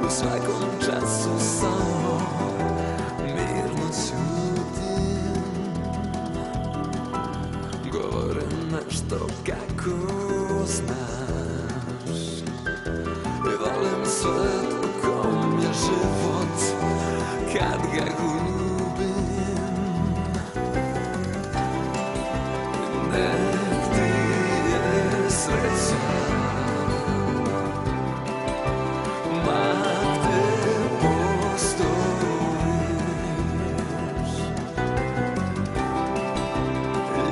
u svakom času samo mirno ćutim. Govore nešto kako znaš i volim svet u kom je život kad ga gubim. Nek ti je sreća ma gde postojiš.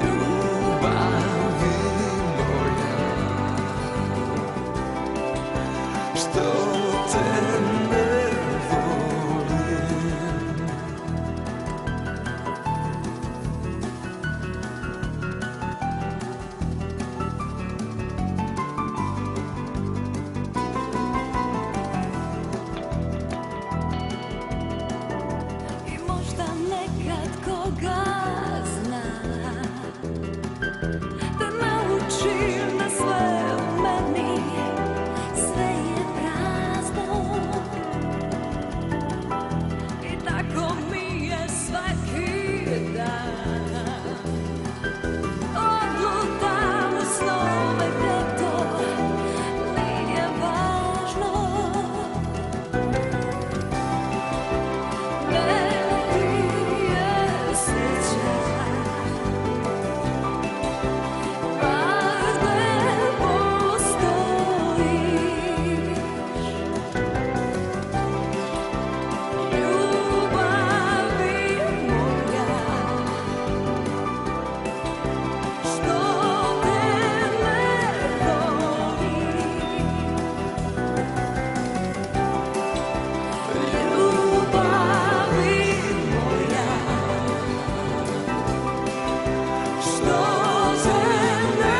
Ljubavi moja, što te ne volim. I možda nekad koga zna da nauči na sve u meni, sve je prazno. I tako mi je svaki dan. Odlutam u snove gde to nije važno. Nek ti je sreća ma gde postojiš. Ljubavi moja, što te ne volim. Ljubavi moja, što te ne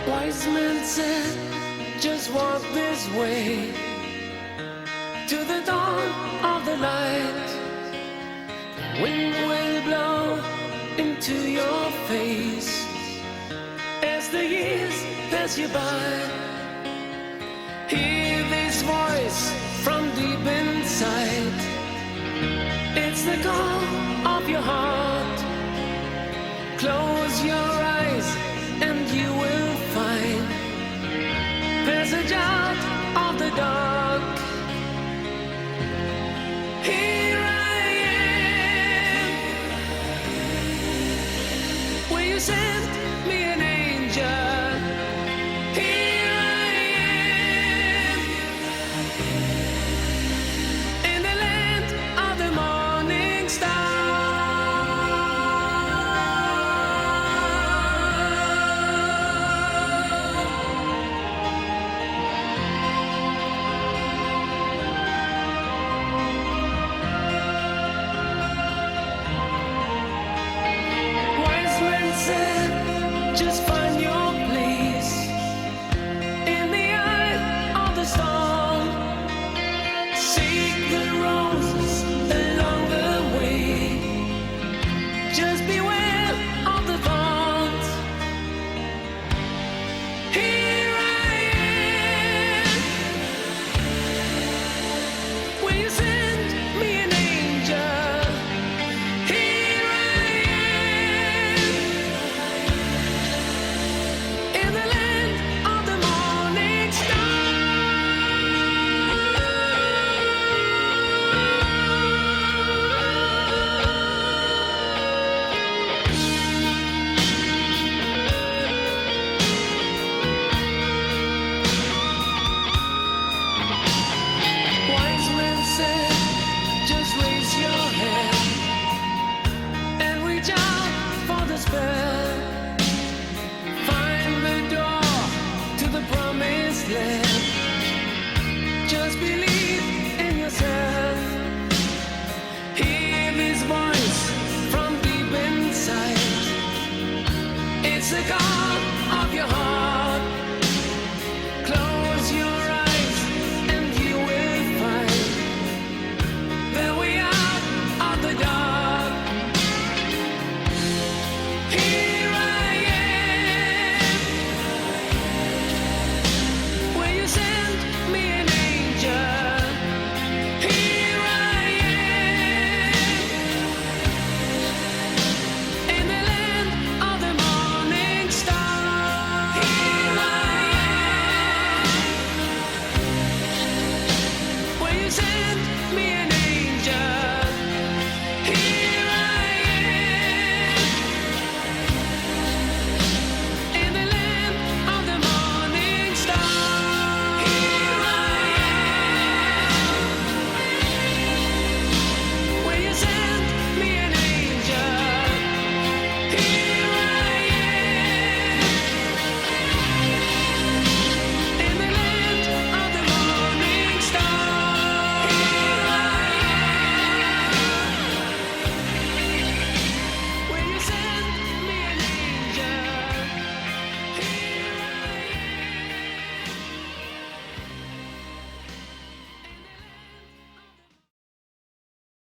Wise men said, just walk this way to the dawn of the light. The wind will blow into your face as the years pass you by. Hear this voice from deep inside. It's the call of your heart. Close your